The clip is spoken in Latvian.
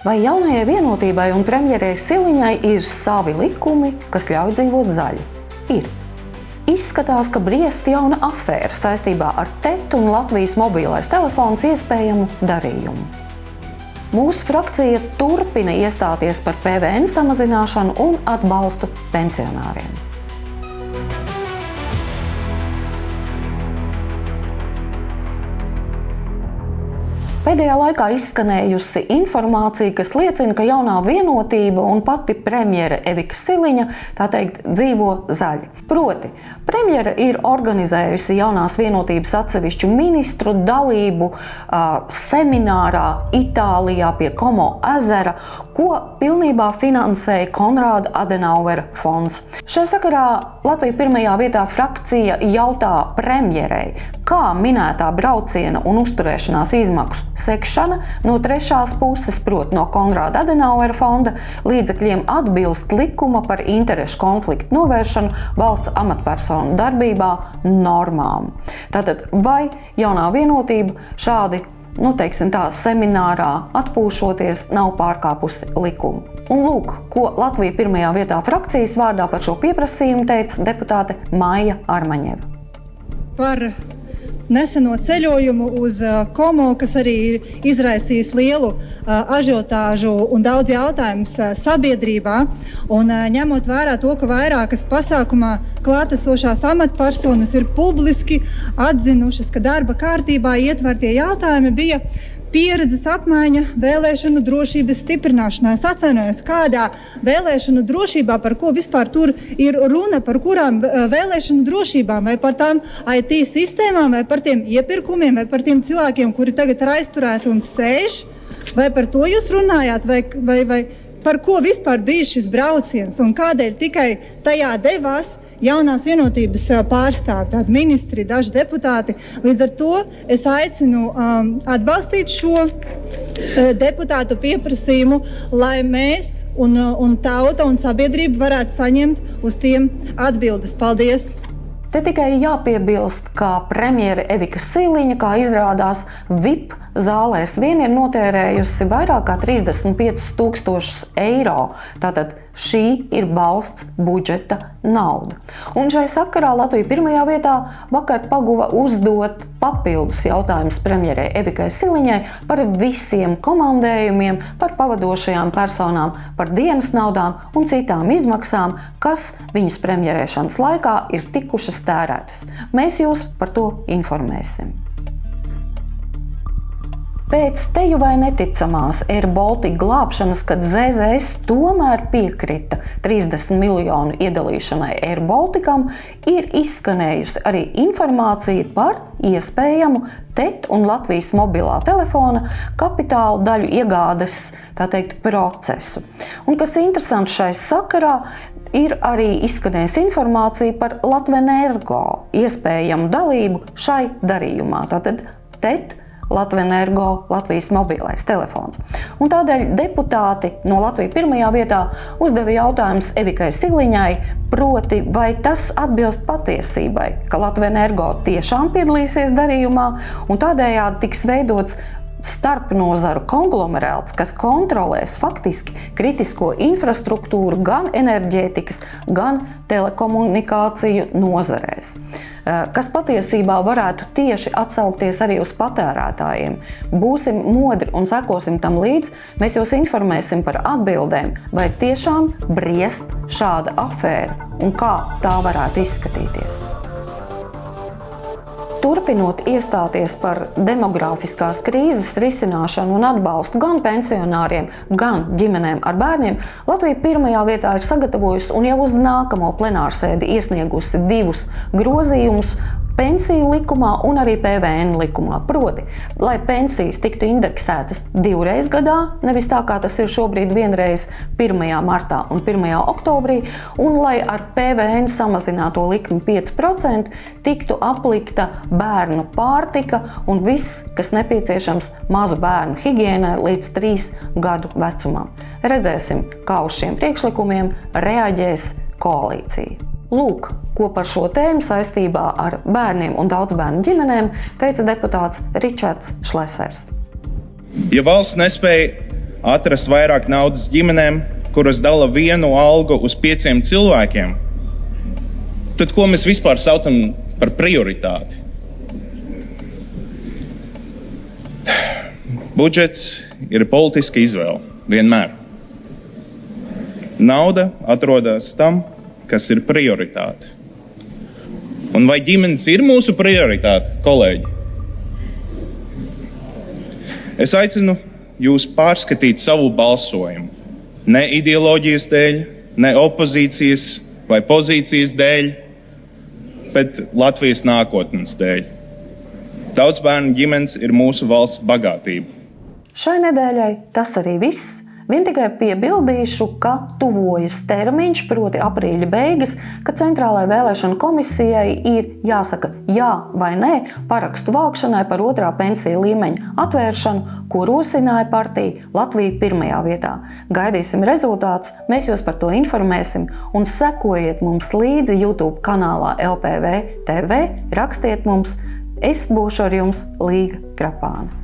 Vai jaunajai Vienotībai un premjerei Siliņai ir savi likumi, kas ļauj dzīvot zaļi? Ir. Izskatās, ka briest jauna afēra saistībā ar TET un Latvijas mobilais telefons iespējamu darījumu. Mūsu frakcija turpina iestāties par PVN samazināšanu un atbalstu pensionāriem. Pēdējā laikā izskanējusi informācija, kas liecina, ka jaunā Vienotība un pati premjere Evika Siliņa, tā teikt, dzīvo zaļi. Proti, premjere ir organizējusi jaunās Vienotības atsevišķu ministru dalību seminārā Itālijā pie Como ezera, ko pilnībā finansēja Konrāda Adenauera fonds. Šajā sakarā Latvija pirmajā vietā frakcija jautā premjerei, kā minētā brauciena un uzturēšanās izmaksu sekšana no trešās puses, proti no Konrāda Adenauera fonda līdzekļiem atbilst likuma par interešu konfliktu novēršanu valsts amatpersonu darbībā normām. Tātad, vai jaunā Vienotība šādi, seminārā atpūšoties nav pārkāpusi likumu? Un lūk, ko Latvija pirmajā vietā frakcijas vārdā par šo pieprasījumu teica deputāte Maija Armaņeva. Par neseno ceļojumu uz Como, kas arī ir izraisījis lielu ažiotāžu un daudz jautājumus sabiedrībā. Un ņemot vērā to, ka vairākas pasākumā klātesošās amatpersonas ir publiski atzinušas, ka darba kārtībā ietvertie jautājumi bija pieredzes apmaiņa vēlēšanu drošības stiprināšanā. Es atvainojos, kādā vēlēšanu drošībā, par ko vispār tur ir runa, par kurām vēlēšanu drošībām, vai par tām IT sistēmām, vai par tiem iepirkumiem, vai par tiem cilvēkiem, kuri tagad ir aizturēti un sēž, vai par to jūs runājāt, vai par ko vispār bija šis brauciens un kādēļ tikai tajā devās jaunās Vienotības pārstāvi, tādi ministri, daži deputāti. Līdz ar to es aicinu atbalstīt šo deputātu pieprasījumu, lai mēs un tauta un sabiedrība varētu saņemt uz tiem atbildes. Paldies! Te tikai jāpiebilst, ka premjere Evika Siliņa, kā izrādās, VIP zālēs vien ir notērējusi vairāk kā 35,000 eiro. Tātad šī ir valsts budžeta nauda. Un šai sakarā Latvija pirmajā vietā vakar paguva uzdot papildus jautājumus premjerei Evikai Siliņai par visiem komandējumiem, par pavadošajām personām, par dienas naudām un citām izmaksām, kas viņas premjerēšanas laikā ir tikušas tērētas. Mēs jūs par to informēsim. Pēc teju vai neticamās Air Baltica glābšanas, kad ZZS tomēr piekrita 30 miljonu iedalīšanai Air Balticam, ir izskanējusi arī informācija par iespējamu TET un Latvijas mobilā telefona kapitāla daļu iegādes, tā teikt, procesu. Un kas interesanti šai sakarā, ir arī izskanējusi informācija par Latvenergo iespējamu dalību šai darījumā. Tātad TET, Latvenergo, Latvijas mobilais telefons. Un tādēļ deputāti no Latvijas pirmajā vietā uzdeva jautājumus Evikai Siliņai, proti, vai tas atbilst patiesībai, ka Latvenergo tiešām piedalīsies darījumā un tādējādi tiks veidots starpnozaru konglomerāts, kas kontrolēs faktiski kritisko infrastruktūru gan enerģētikas, gan telekomunikāciju nozarēs, kas patiesībā varētu tieši atsaukties arī uz patērētājiem. Būsim modri un sekosim tam līdz, mēs jūs informēsim par atbildēm, vai tiešām briest šāda afēra un kā tā varētu izskatīties. Turpinot iestāties par demogrāfiskās krīzes risināšanu un atbalstu gan pensionāriem, gan ģimenēm ar bērniem, Latvija pirmajā vietā ir sagatavojusi un jau uz nākamo plenārsēdi iesniegusi 2 grozījumus pensiju likumā un arī PVN likumā. Proti, lai pensijas tiktu indeksētas 2 reizes gadā, nevis tā kā tas ir šobrīd vienreiz 1. martā un 1. oktobrī, un lai ar PVN samazināto likmi 5% tiktu aplikta bērnu pārtika un viss, kas nepieciešams mazu bērnu higiēnai līdz 3 gadu vecumam. Redzēsim, kā uz šiem priekšlikumiem reaģēs koalīcija. Lūk, ko par šo tēmu saistībā ar bērniem un daudzbērnu ģimenēm teica deputāts Ričards Šlesers. Ja valsts nespēja atrast vairāk naudas ģimenēm, kuras dala vienu algu uz 5 cilvēkiem, tad ko mēs vispār saucam par prioritāti? Budžets ir politiska izvēle, vienmēr. Nauda atrodas tam, kas ir prioritāte. Un vai ģimenes ir mūsu prioritāte, kolēģi? Es aicinu jūs pārskatīt savu balsojumu. Ne ideoloģijas dēļ, ne opozīcijas vai pozīcijas dēļ, bet Latvijas nākotnes dēļ. Daudzbērnu ģimenes ir mūsu valsts bagātība. Šai nedēļai tas arī viss. Vien tikai piebildīšu, ka tuvojas termiņš, proti aprīļa beigas, kad Centrālajai vēlēšanu komisijai ir jāsaka jā vai nē parakstu vākšanai par 2. pensiju līmeņa atvēršanu, ko rosināja partija Latvija 1. vietā. Gaidīsim rezultātus, mēs jūs par to informēsim un sekojiet mums līdzi YouTube kanālā LPV TV, rakstiet mums. Es būšu ar jums Līga Krapāne.